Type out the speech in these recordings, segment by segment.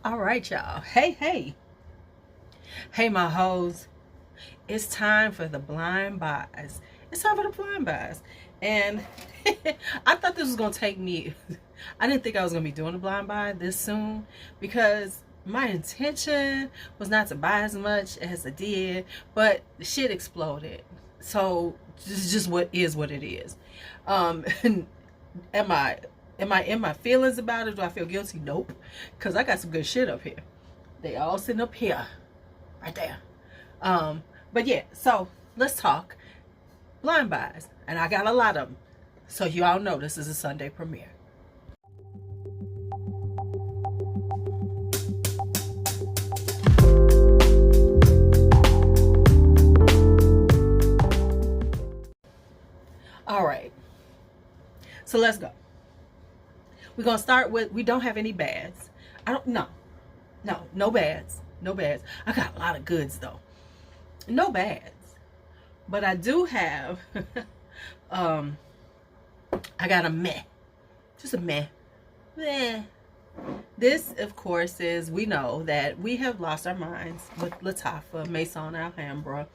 All right, y'all. Hey, my hoes. It's time for the blind buys. It's time for the blind buys. And I thought this was going to take me. I didn't think I was going to be doing a blind buy this soon because my intention was not to buy as much as I did, but the shit exploded. So just what it is. Am I in my feelings about it? Do I feel guilty? Nope. Because I got some good shit up here. They all sitting up here. Right there. But yeah, so let's talk blind buys. And I got a lot of them. So you all know this is a Sunday premiere. All right. So let's go. We're going to start with, we don't have any bads. No bads. No bads. I got a lot of goods though. No bads. But I do have, I got a meh. Just a meh. Meh. This, of course, is, we know that we have lost our minds with Lattafa, Maison Alhambra.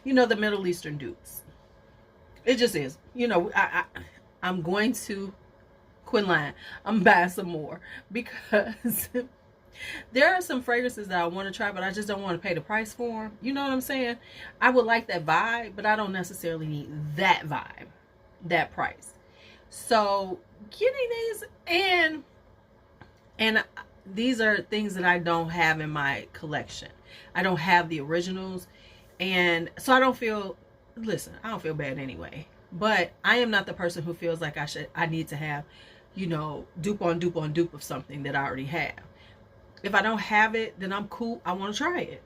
You know, the Middle Eastern dupes. It just is. You know, I'm going to quit lying. I'm buying some more because there are some fragrances that I want to try, but I just don't want to pay the price for them. You know what I'm saying? I would like that vibe, but I don't necessarily need that vibe, that price. So getting these, and these are things that I don't have in my collection. I don't have the originals, and so I don't feel. Listen, I don't feel bad anyway. But I am not the person who feels like I need to have, you know, dupe on dupe on dupe of something that I already have. If I don't have it, then I'm cool. I want to try it.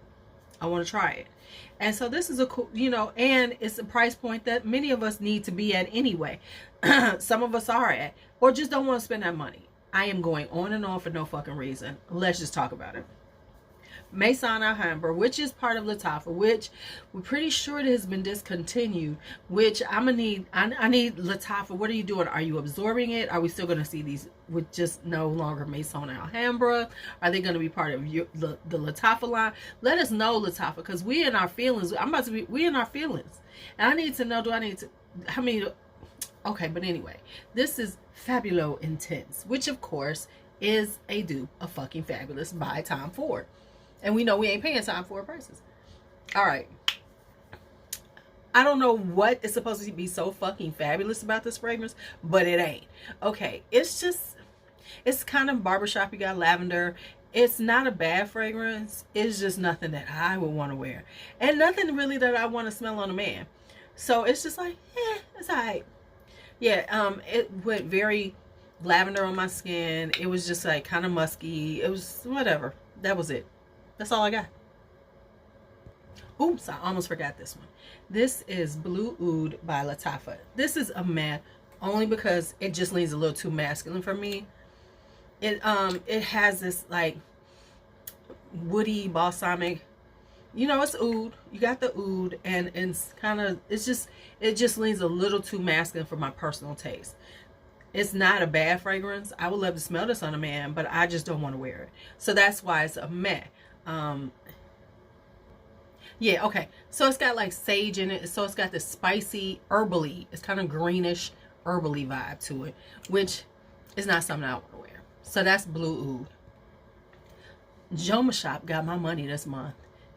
I want to try it. And so this is a cool, you know, and it's a price point that many of us need to be at anyway. Some of us are at, or just don't want to spend that money. I am going on and on for no fucking reason. Let's just talk about it. Maison Alhambra, which is part of Lattafa, which we're pretty sure it has been discontinued, which I need Lattafa. What are you doing? Are you absorbing it? Are we still going to see these with just no longer Maison Alhambra? Are they going to be part of the Lattafa line? Let us know, Lattafa, because we in our feelings. We in our feelings. And I need to know, okay, but anyway, this is Fabulo Intense, which of course is a dupe of fucking Fabulous by Tom Ford. And we know we ain't paying Tom Ford prices. All right. I don't know what is supposed to be so fucking fabulous about this fragrance, but it ain't. Okay. It's kind of barbershop. You got lavender. It's not a bad fragrance. It's just nothing that I would want to wear. And nothing really that I want to smell on a man. So it's just like, it's all right. Yeah. It went very lavender on my skin. It was just like kind of musky. It was whatever. That was it. That's all I got. Oops, I almost forgot this one. This is Blue Oud by Lattafa. This is a matte only because it just leans a little too masculine for me. It has this like woody balsamic. You know, it's oud. You got the oud, and it's kind of it just leans a little too masculine for my personal taste. It's not a bad fragrance. I would love to smell this on a man, but I just don't want to wear it. So that's why it's a matte. Yeah, okay. So it's got like sage in it. So it's got this spicy, herbally. It's kind of greenish, herbally vibe to it, which is not something I want to wear. So that's Blue Oud. Joma Shop got my money this month.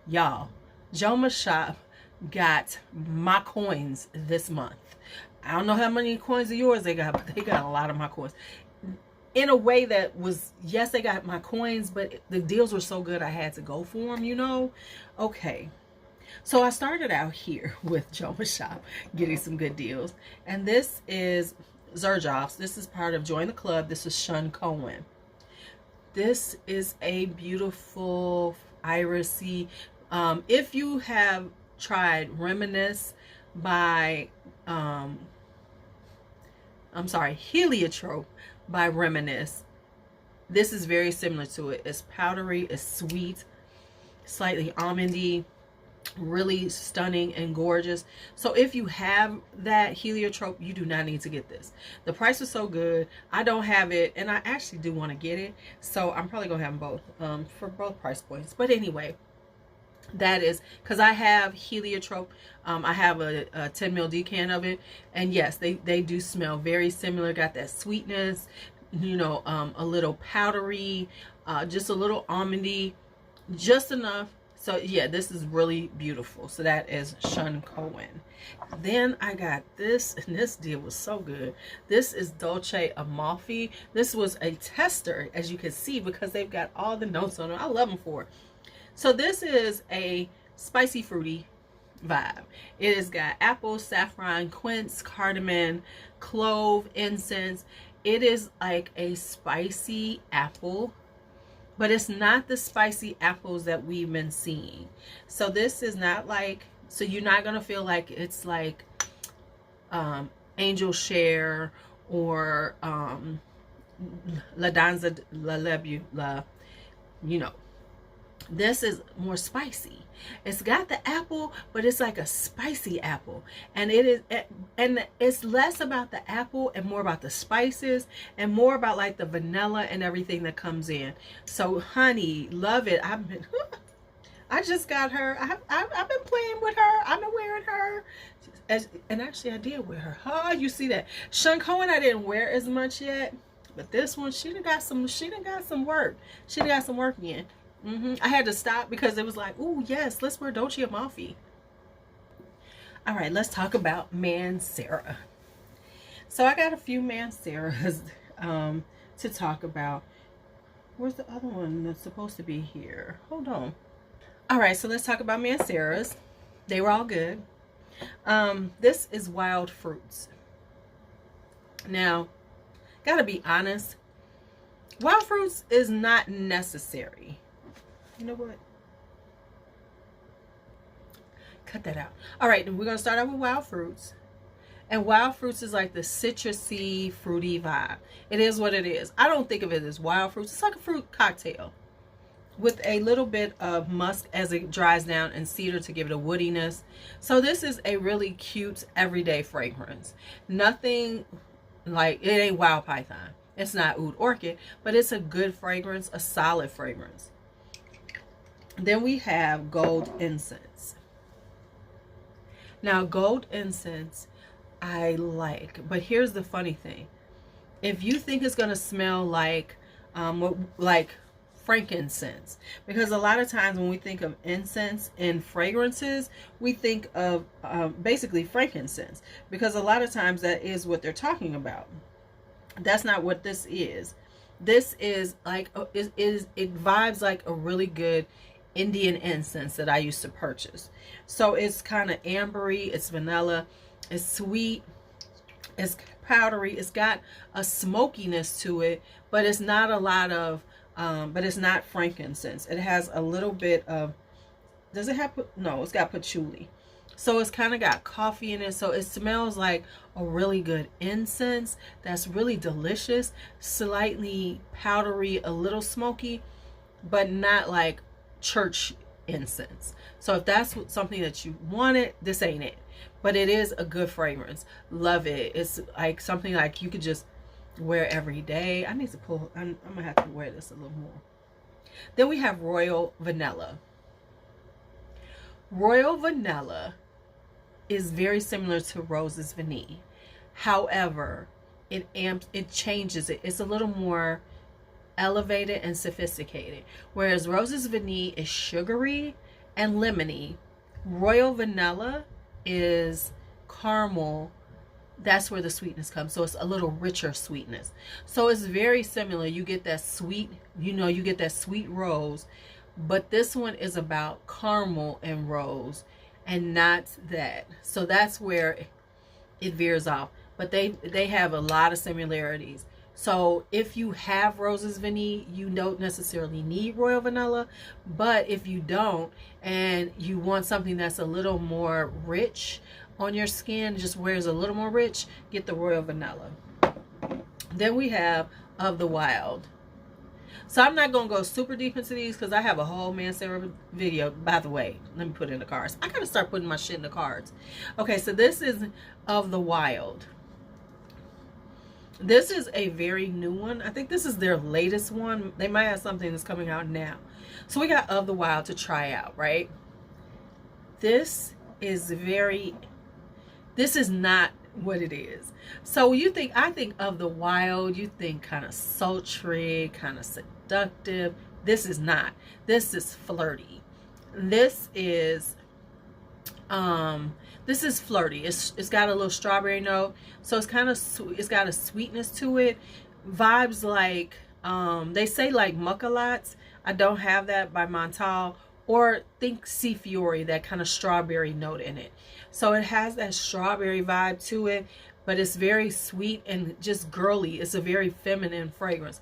Y'all, Joma Shop got my coins this month. I don't know how many coins of yours they got, but they got a lot of my coins. In a way that was, yes, they got my coins, but the deals were so good I had to go for them, you know? Okay. So I started out here with Joma Shop, getting some good deals. And this is Xerjoff. This is part of Join the Club. This is Shunkoin. This is a beautiful irisy. If you have tried Reminisce by, Heliotrope by Reminisce. This is very similar to it. It's powdery, it's sweet, slightly almondy. really stunning and gorgeous. So if you have that heliotrope, you do not need to get this. The price was so good. I don't have it, and I actually do want to get it, so I'm probably gonna have them both for both price points. But anyway, that is because I have heliotrope. I have a 10 ml decan of it, and yes, they do smell very similar. Got that sweetness, you know, a little powdery, just a little almondy, just enough. So yeah, this is really beautiful. So that is Shunkoin. Then I got this, and this deal was so good. This is Dolce Amalfi. This was a tester, as you can see, because they've got all the notes on it. I love them for it. So this is a spicy fruity vibe. It has got apple, saffron, quince, cardamom, clove, incense. It is like a spicy apple, but it's not the spicy apples that we've been seeing. So this is not like, so you're not gonna feel like it's like Angel Share or La Danza La Lebu, La, you know. This is more spicy. It's got the apple, but it's like a spicy apple, and it's less about the apple and more about the spices and more about like the vanilla and everything that comes in. So honey, love it. I just got her. I've been playing with her. I've been wearing her, and actually I did wear her. Oh, you see that Shunkoin I didn't wear as much yet, but this one she done got some. She done got some work. She done got some work in. I had to stop because it was like, oh yes, let's wear Dolce Amalfi. All right, let's talk about Mancera. So I got a few Manceras to talk about. Where's the other one that's supposed to be here? Hold on. All right, so let's talk about Manceras. They were all good. This is Wild Fruits. Now, gotta be honest, Wild Fruits is not necessary. You know what? Cut that out. All right, we're going to start out with Wild Fruits. And Wild Fruits is like the citrusy, fruity vibe. It is what it is. I don't think of it as Wild Fruits. It's like a fruit cocktail with a little bit of musk as it dries down and cedar to give it a woodiness. So this is a really cute everyday fragrance. Nothing like, it ain't Wild Python. It's not Oud Orchid, but it's a good fragrance, a solid fragrance. Then we have Gold Incense. Now, Gold Incense, I like, but here's the funny thing. If you think it's going to smell like frankincense, because a lot of times when we think of incense in fragrances, we think of basically frankincense, because a lot of times that is what they're talking about. That's not what this is. This is like, it vibes like a really good Indian incense that I used to purchase. So it's kind of ambery, it's vanilla, it's sweet, it's powdery, it's got a smokiness to it, but it's not a lot of but it's not frankincense. It has a little bit of, does it have, no, it's got patchouli. So it's kind of got coffee in it. So it smells like a really good incense that's really delicious, slightly powdery, a little smoky, but not like church incense. So if that's something that you wanted, this ain't it. But it is a good fragrance. Love it. It's like something like you could just wear every day. I need to pull, I'm gonna have to wear this a little more. Then we have Royal Vanilla. Royal Vanilla is very similar to Rose's Vanille. However, it changes it. It's a little more elevated and sophisticated. Whereas Rose's Vanille is sugary and lemony, Royal Vanilla is caramel. That's where the sweetness comes. So it's a little richer sweetness. So it's very similar. You get that sweet, you get that sweet rose, but this one is about caramel and rose and not that. So that's where it veers off. But they have a lot of similarities. So if you have Rose's Vanille, you don't necessarily need Royal Vanilla. But if you don't, and you want something that's a little more rich on your skin, just wears a little more rich, get the Royal Vanilla. Then we have Of the Wild. So I'm not going to go super deep into these because I have a whole Mancera video. By the way, let me put it in the cards. I got to start putting my shit in the cards. Okay, so this is Of the Wild. This is a very new one. I think this is their latest one. They might have something that's coming out now. So we got Of the Wild to try out, right? This is not what it is. So you think, I think Of the Wild, you think kind of sultry, kind of seductive. This is not. This is flirty. This is flirty. It's got a little strawberry note, so it's kind of it's got a sweetness to it. Vibes like they say like Mucalots. I don't have that by Montal. Or think Sea Fiori, that kind of strawberry note in it. So it has that strawberry vibe to it, but it's very sweet and just girly. It's a very feminine fragrance.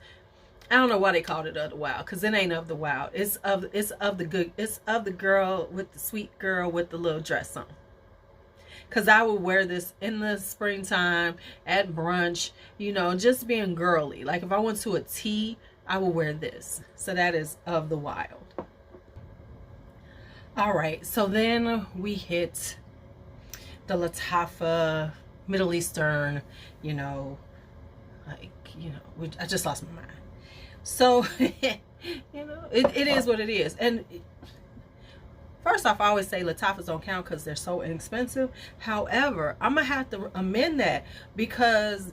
I don't know why they called it Of the Wild, because it ain't Of the Wild. It's of the girl with the sweet girl with the little dress on. Because I would wear this in the springtime at brunch, you know, just being girly. Like if I went to a tea, I would wear this. So that is Of the Wild. All right, so then we hit the Lattafa, Middle Eastern, you know, like, you know, I just lost my mind. So, you know, it is what it is. And first off, I always say Lattafas don't count because they're so inexpensive. However, I'm going to have to amend that because,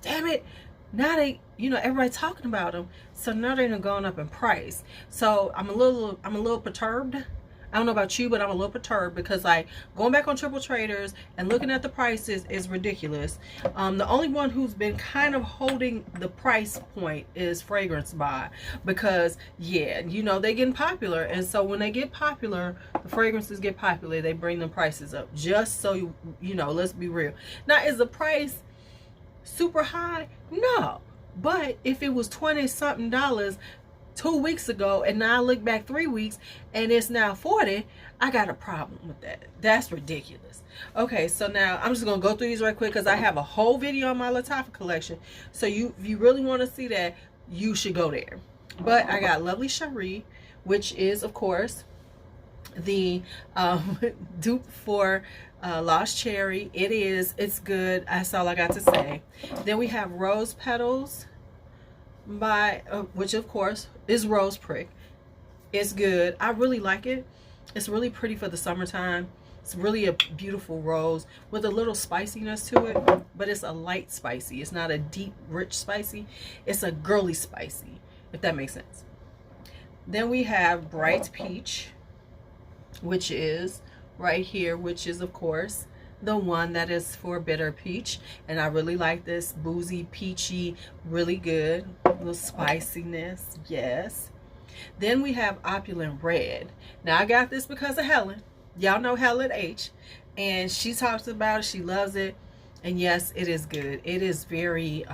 damn it, now they, you know, everybody's talking about them. So now they're going up in price. So I'm a little perturbed. I don't know about you, but I'm a little perturbed because like going back on Triple Traders and looking at the prices is ridiculous. The only one who's been kind of holding the price point is Fragrance Buy because yeah, you know, they getting popular, and so when they get popular, the fragrances get popular, they bring the prices up. Just so you know, let's be real. Now, is the price super high? No, but if it was $20 something 2 weeks ago and now I look back 3 weeks and it's now 40, I got a problem with that. That's ridiculous. Okay, so now I'm just gonna go through these right quick because I have a whole video on my Lattafa collection. So if you really want to see that, you should go there. But I got Lovely Cherie, which is of course the dupe for Lost Cherry. It's good. That's all I got to say. Then we have Rose Petals by which of course is Rose Prick. It's good. I really like it. It's really pretty for the summertime. It's really a beautiful rose with a little spiciness to it, but it's a light spicy. It's not a deep rich spicy. It's a girly spicy, if that makes sense. Then we have Bright Peach, which is right here, which is of course the one that is for bitter peach, and I really like this boozy peachy, really good, a little spiciness. Yes. Then we have Opulent Red. Now I got this because of Helen. Y'all know Helen H, and she talks about it, she loves it, and yes, it is good. It is very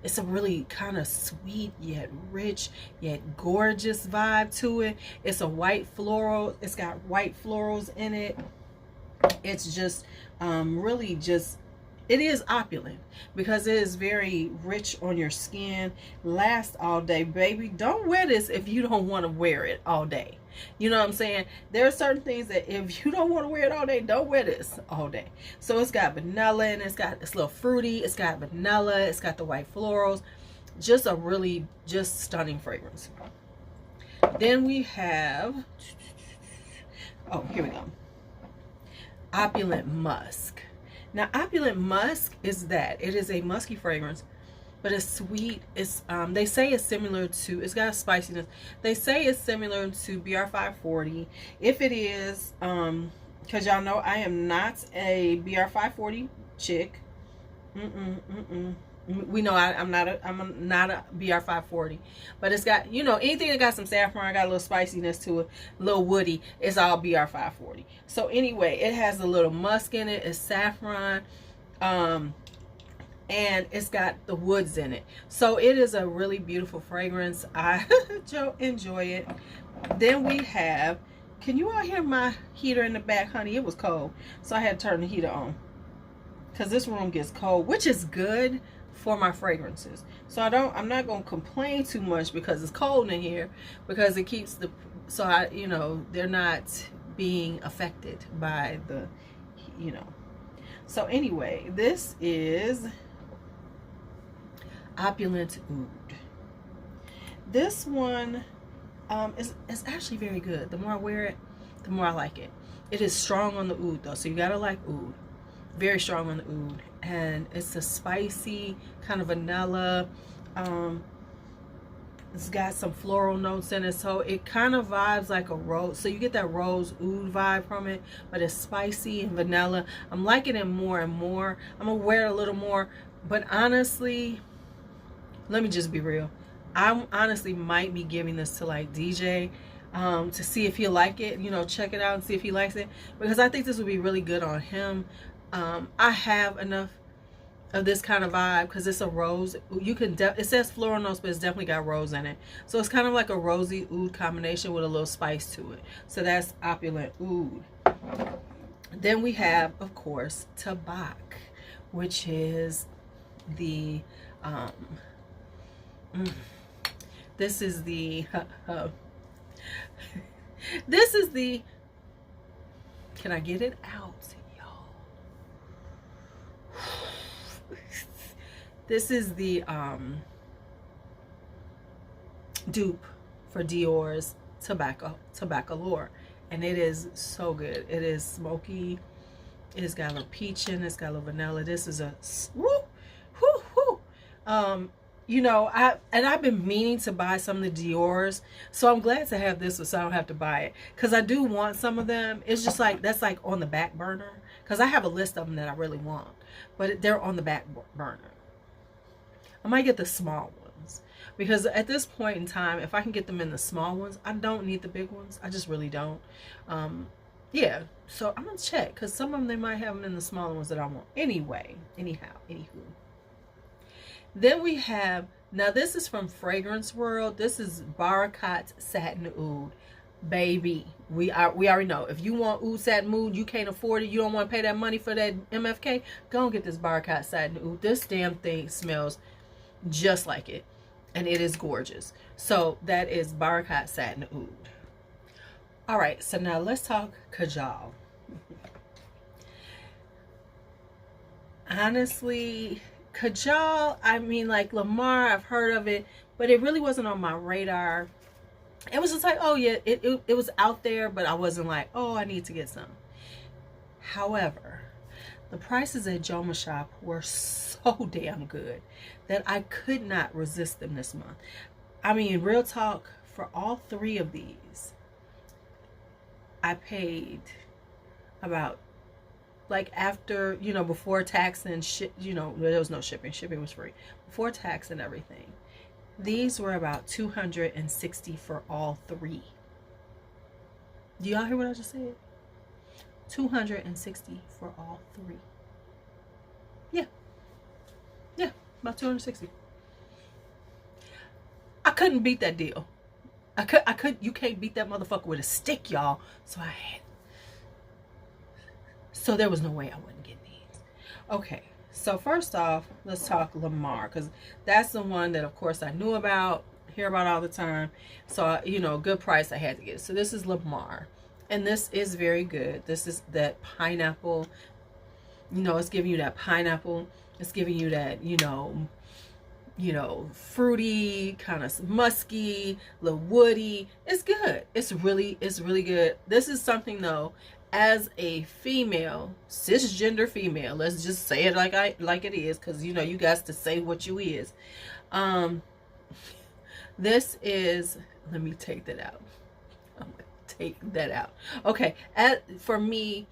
it's a really kind of sweet yet rich yet gorgeous vibe to it. It's a white floral. It's got white florals in it. It's just really just, it is opulent because it is very rich on your skin, lasts all day. Baby, don't wear this if you don't want to wear it all day. You know what I'm saying? There are certain things that if you don't want to wear it all day, don't wear this all day. So it's got vanilla and it's a little fruity. It's got vanilla. It's got the white florals. Just a really just stunning fragrance. Then we have, oh, here we go. Opulent Musk. Now Opulent Musk is that it is a musky fragrance, but it's sweet. It's they say it's similar to, it's got a spiciness. They say it's similar to BR540. If it is, because y'all know I am not a BR540 chick. We know I'm not a BR540, but it's got, you know, anything that got some saffron, got a little spiciness to it, a little woody, it's all BR540. So anyway, it has a little musk in it, it's saffron, and it's got the woods in it. So it is a really beautiful fragrance. I enjoy it. Then we have, can you all hear my heater in the back, honey? It was cold, so I had to turn the heater on because this room gets cold, which is good. for my fragrances. So I'm not going to complain too much because it's cold in here, because it keeps the, so they're not being affected by the, So anyway, this is Opulent Oud. This one is actually very good. The more I wear it, the more I like it. It is strong on the oud though, so you gotta like oud. Very strong on the oud, and it's a spicy kind of vanilla. It's got some floral notes in it, so it kind of vibes like a rose. So you get that rose oud vibe from it, but it's spicy and vanilla. I'm liking it more and more. I'm gonna wear it a little more, but honestly, let me just be real. I honestly might be giving this to like DJ to see if he'll like it. Check it out and see if he likes it, because I think this would be really good on him. I have enough of this kind of vibe because it's a rose. You can it says floral notes, but it's definitely got rose in it, so it's kind of like a rosy oud combination with a little spice to it. So that's Opulent Oud. Then we have, of course, Tabac, which is the this is the this is the, can I get it out, y'all? This is the dupe for Dior's Tabacalore, and it is so good. It is smoky. It's got a little peach in it. It's got a little vanilla. This is a woo, whoo, whoo. I've been meaning to buy some of the Dior's, so I'm glad to have this one so I don't have to buy it, because I do want some of them. It's just like, that's like on the back burner, because I have a list of them that I really want, but they're on the back burner. I might get the small ones, because at this point in time, if I can get them in the small ones, I don't need the big ones. I just really don't. Yeah, so I'm gonna check, because some of them, they might have them in the smaller ones that I want. Anywho. Then we have, now this is from Fragrance World. This is Barakat Satin Oud. Baby, we already know, if you want oud satin oud, you can't afford it, you don't want to pay that money for that MFK, go and get this Barakat Satin Oud. This damn thing smells just like it, and it is gorgeous. So that is Barakat Satin Oud. All right, so now let's talk Kajal. Honestly, Kajal, I mean, like Lamar, I've heard of it, but it really wasn't on my radar. It was just like, oh yeah, it was out there, but I wasn't like, oh, I need to get some. However, the prices at Joma Shop were so damn good that I could not resist them this month. I mean, real talk, for all three of these, I paid about, like, after, before tax and shit, there was no shipping. Shipping was free. Before tax and everything, these were about $260 for all three. Do y'all hear what I just said? $260 for all three. Yeah, about $260. I couldn't beat that deal. I could. You can't beat that motherfucker with a stick, y'all. So there was no way I wouldn't get these. Okay, so first off, let's talk Lamar, because that's the one that, of course, I knew about, hear about all the time. So, good price, I had to get it. So this is Lamar, and this is very good. This is that pineapple. It's giving you that pineapple. It's giving you that, fruity, kind of musky, little woody. It's good. It's really good. This is something, though, as a female, cisgender female, let's just say it like it is, because you guys to say what you is. This is, let me take that out. I'm gonna take that out. Okay, for me,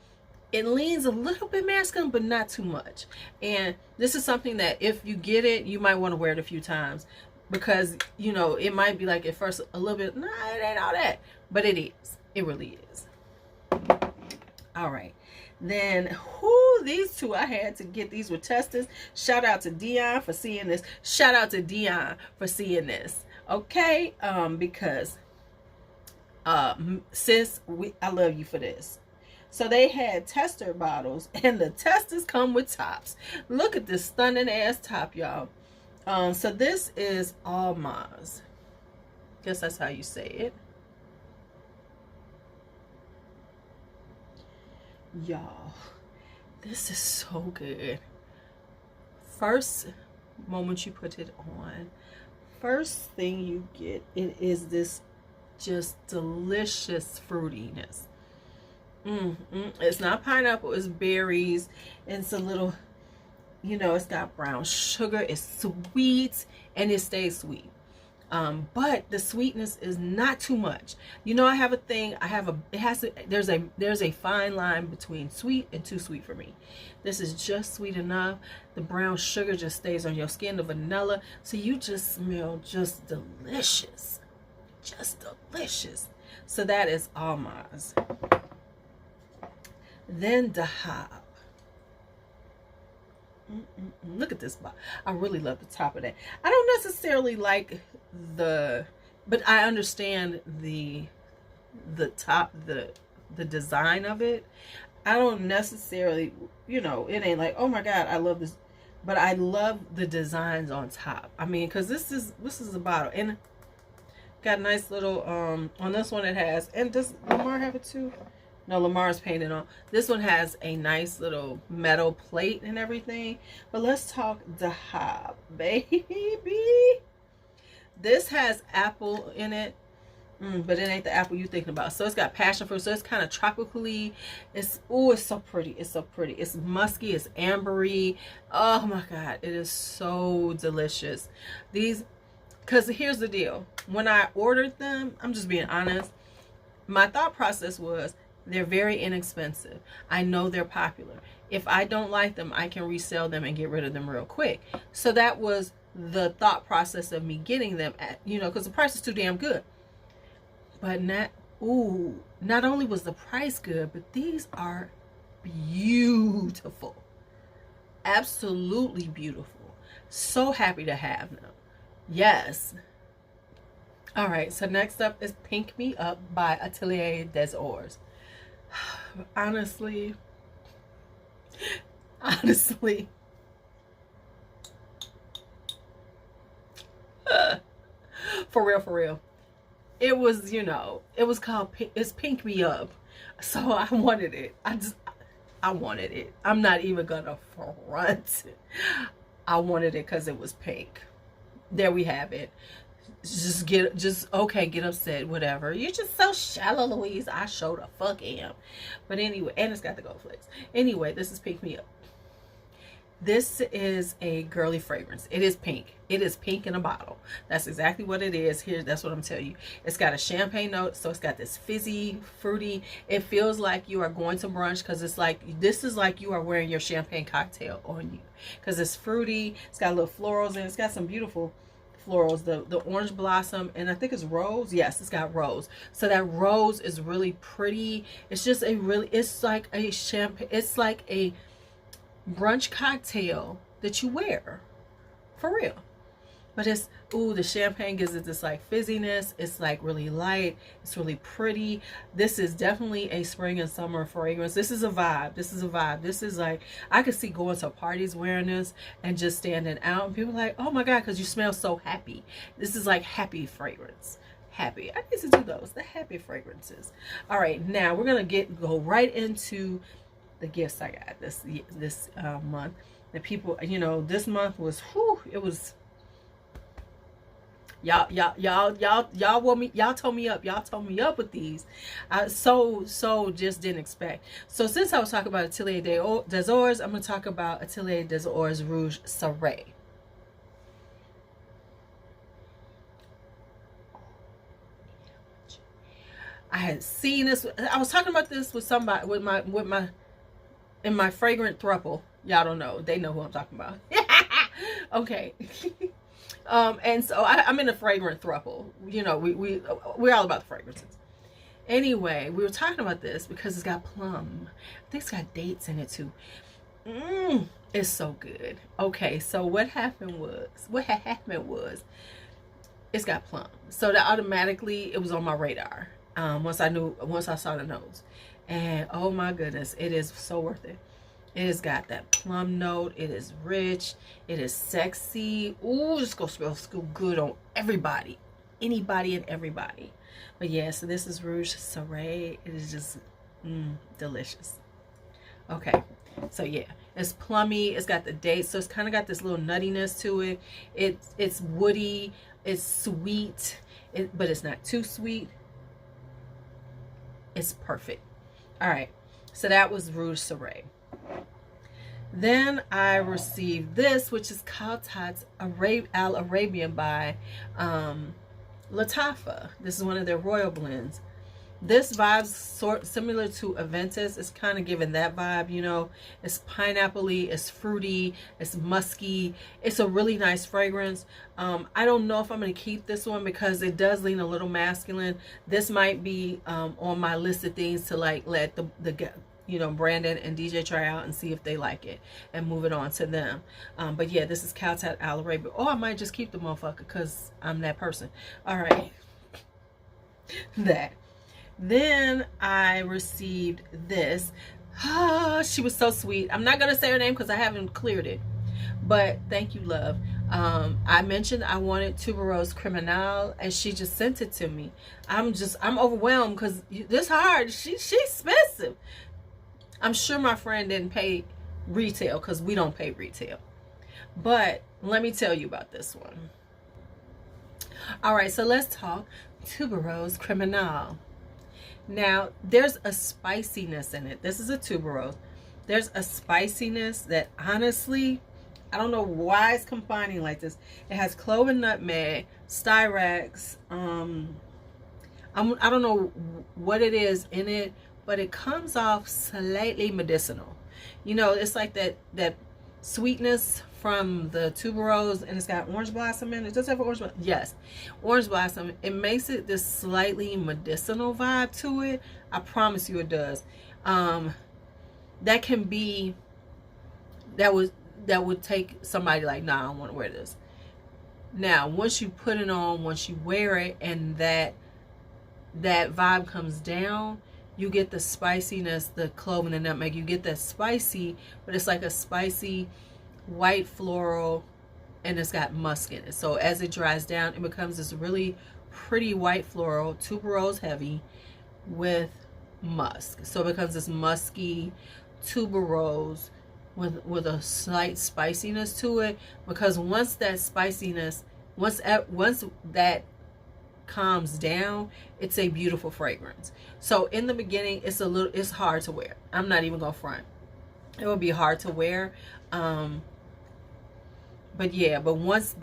it leans a little bit masculine, but not too much. And this is something that if you get it, you might want to wear it a few times, because it might be like at first a little bit, nah, it ain't all that, but it is. It really is. All right, then these two, I had to get these with testers. Shout out to Dion for seeing this. Okay, because sis, I love you for this. So they had tester bottles, and the testers come with tops. Look at this stunning ass top, y'all. So this is Almaz. Guess that's how you say it. Y'all, this is so good. First moment you put it on, first thing you get, it is this just delicious fruitiness. It's not pineapple, it's berries. It's a little, you know, it's got brown sugar, it's sweet, and it stays sweet. But the sweetness is not too much. You know, I have a thing, there's a fine line between sweet and too sweet for me. This is just sweet enough. The brown sugar just stays on your skin, the vanilla, so you just smell just delicious. Just delicious. So that is Almaz. Then Dahab. Look at this box. I really love the top of that. I don't necessarily like but I understand the top, the design of it. I don't necessarily, you know, it ain't like, oh my god, I love this, but I love the designs on top. I mean, because this is a bottle, and got a nice little on this one it has, and does Lamar have it too? No, Lamar's painted on. This one has a nice little metal plate and everything. But let's talk Dahab, baby. This has apple in it, but it ain't the apple you're thinking about. So it's got passion fruit. So it's kind of tropically. It's so pretty. It's so pretty. It's musky. It's ambery. Oh my god, it is so delicious. Because here's the deal. When I ordered them, I'm just being honest. My thought process was, they're very inexpensive. I know they're popular. If I don't like them, I can resell them and get rid of them real quick. So that was the thought process of me getting them at, you know, because the price is too damn good. But not only was the price good, but these are beautiful. Absolutely beautiful. So happy to have them. Yes. All right, so next up is Pink Me Up by Atelier des Ors. Honestly, for real, it was, you know, it was called, it's Pink Me Up, so I wanted it. I wanted it. I'm not even gonna front. I wanted it because it was pink. There we have it. Okay, get upset, whatever. You're just so shallow, Louise. I sure the fuck am. But anyway, and it's got the gold flakes. Anyway, this is Pink Me Up. This is a girly fragrance. It is pink. It is pink in a bottle. That's exactly what it is. Here, that's what I'm telling you. It's got a champagne note, so it's got this fizzy, fruity. It feels like you are going to brunch, because it's like, this is like you are wearing your champagne cocktail on you, because it's fruity. It's got little florals in it. It's got some beautiful florals, the orange blossom, and I think it's rose. Yes, it's got rose. So that rose is really pretty. It's just it's like a champagne, it's like a brunch cocktail that you wear for real. But it's, the champagne gives it this like fizziness. It's like really light. It's really pretty. This is definitely a spring and summer fragrance. This is a vibe. This is a vibe. This is like, I could see going to parties wearing this and just standing out. And people are like, oh my God, because you smell so happy. This is like happy fragrance. Happy. I need to do those. The happy fragrances. All right, now we're going to go right into the gifts I got this month. The people, you know, this month was, it was, y'all want me, y'all told me up with these. So just didn't expect. So since I was talking about Atelier des Ors, I'm gonna talk about Atelier des Ors Rouge Saray. I had seen this. I was talking about this with somebody, in my fragrant throuple. Y'all don't know. They know who I'm talking about. Okay. And so I'm in a fragrant throuple. You know, we're all about the fragrances. Anyway, we were talking about this because it's got plum. I think it's got dates in it too. It's so good. Okay, so what happened was it's got plum. So that automatically it was on my radar. Once I saw the nose. And oh my goodness, it is so worth it. It has got that plum note. It is rich. It is sexy. Ooh, it's gonna smell so good on everybody. Anybody and everybody. But yeah, so this is Rouge Saray. It is just delicious. Okay, so yeah, it's plummy. It's got the dates, so it's kind of got this little nuttiness to it. It's woody. It's sweet, but it's not too sweet. It's perfect. All right, so that was Rouge Saray. Then I received this, which is Khaltat's Al Arabian by Lattafa. This is one of their royal blends. This vibe's similar to Aventus. It's kind of giving that vibe, you know. It's pineapple-y, it's fruity, it's musky. It's a really nice fragrance. I don't know if I'm going to keep this one because it does lean a little masculine. This might be on my list of things to like let the you know, Brandon and DJ try out and see if they like it and move it on to them. But yeah, this is Khaltat Al Arabian. Oh, I might just keep the motherfucker because I'm that person. All right. That. Then I received this. She was so sweet. I'm not going to say her name because I haven't cleared it. But thank you, love. I mentioned I wanted Tubereuse Criminelle and she just sent it to me. I'm overwhelmed because this hard. She's expensive. I'm sure my friend didn't pay retail because we don't pay retail. But let me tell you about this one. All right, so let's talk Tubereuse Criminelle. Now, there's a spiciness in it. This is a tuberose. There's a spiciness that honestly, I don't know why it's combining like this. It has clove and nutmeg, styrax. I don't know what it is in it, but it comes off slightly medicinal. You know, it's like that sweetness from the tuberose, and it's got orange blossom in it. Does it have orange blossom? Yes, orange blossom. It makes it this slightly medicinal vibe to it. I promise you it does. That can be, that would take somebody like, nah, I don't want to wear this. Now, once you put it on, once you wear it, and that vibe comes down, you get the spiciness, the clove and the nutmeg. You get that spicy, but it's like a spicy white floral, and it's got musk in it. So as it dries down, it becomes this really pretty white floral, tuberose heavy with musk. So it becomes this musky tuberose with a slight spiciness to it, because once that spiciness, once that calms down, it's a beautiful fragrance. So in the beginning, it's hard to wear. I'm not even gonna front. It will be hard to wear. But yeah, but once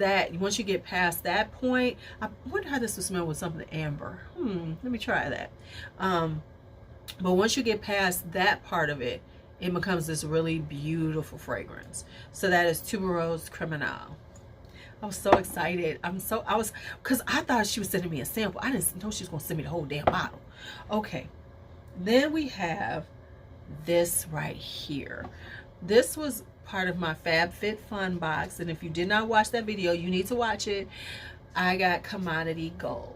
you get past that point, I wonder how this would smell with something amber. Let me try that. But once you get past that part of it, it becomes this really beautiful fragrance. So that is Tubereuse Criminelle. I was so excited. Because I thought she was sending me a sample. I didn't know she was going to send me the whole damn bottle. Okay. Then we have this right here. This was part of my FabFitFun box. And if you did not watch that video, you need to watch it. I got Commodity Gold.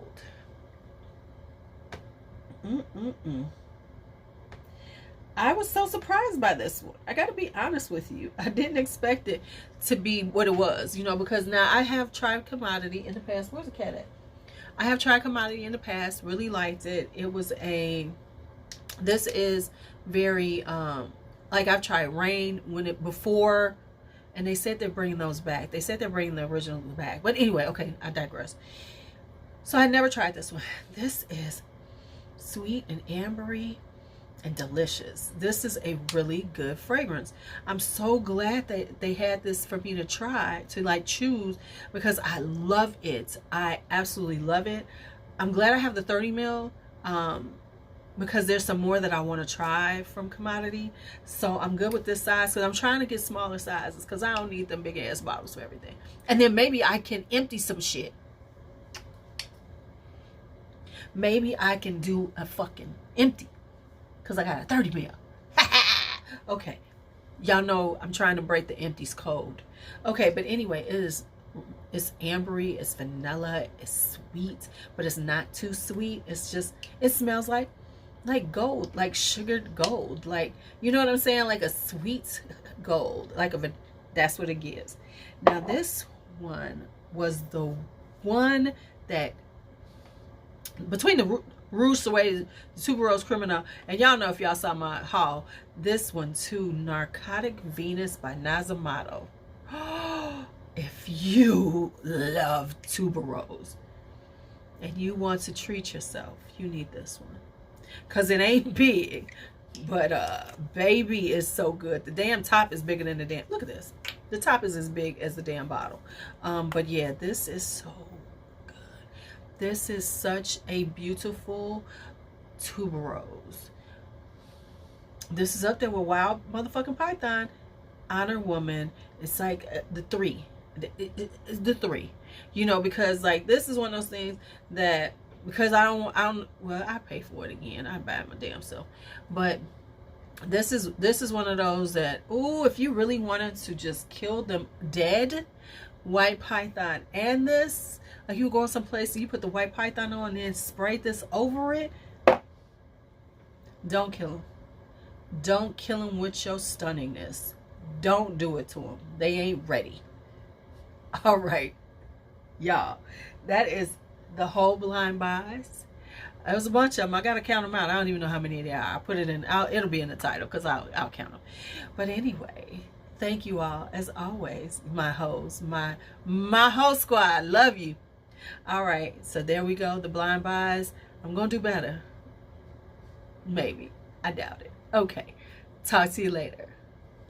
I was so surprised by this one. I got to be honest with you. I didn't expect it to be what it was, you know, because now I have tried Commodity in the past. Where's the cat at? I have tried Commodity in the past, really liked it. This is very, like I've tried Rain before, and they said they're bringing those back. They said they're bringing the original back. But anyway, okay, I digress. So I never tried this one. This is sweet and ambery and delicious. This is a really good fragrance. I'm so glad that they had this for me to try, to like choose, because I love it. I absolutely love it. I'm glad I have the 30 ml because there's some more that I want to try from Commodity. So I'm good with this size, because I'm trying to get smaller sizes because I don't need them big ass bottles for everything. And then maybe I can empty some shit. Maybe I can do a fucking empty, because I got a 30 ml. Okay. Y'all know I'm trying to break the empties code. Okay, but anyway, it's ambery, it's vanilla, it's sweet, but it's not too sweet. It's just, it smells like like gold, like sugared gold, like, you know what I'm saying, like a sweet gold, like that's what it gives. Now this one was the one that between the Rouge, Saray, the Tubereuse, Criminelle, and y'all know if y'all saw my haul, this one too, Narcotic Venus by Nasomatto. If you love Tubereuse and you want to treat yourself, you need this one. Cause it ain't big, but baby, is so good. The damn top is bigger than the damn, look at this. The top is as big as the damn bottle. But yeah, this is so good. This is such a beautiful Tubereuse. This is up there with Wild Motherfucking Python, Honor Woman. It's like the three. The three. You know, because like this is one of those things that, because I don't, well, I pay for it again. I buy it my damn self. But this is one of those that, ooh, if you really wanted to just kill them dead, white python and this, like you go someplace and you put the white python on and then spray this over it, don't kill them. Don't kill them with your stunningness. Don't do it to them. They ain't ready. All right, y'all, that is the whole blind buys. There was a bunch of them. I gotta count them out. I don't even know how many there are. I put it in. It'll be in the title because I'll count them. But anyway, thank you all as always, my hoes, my whole squad. Love you. All right, so there we go. The blind buys. I'm gonna do better. Maybe. I doubt it. Okay. Talk to you later.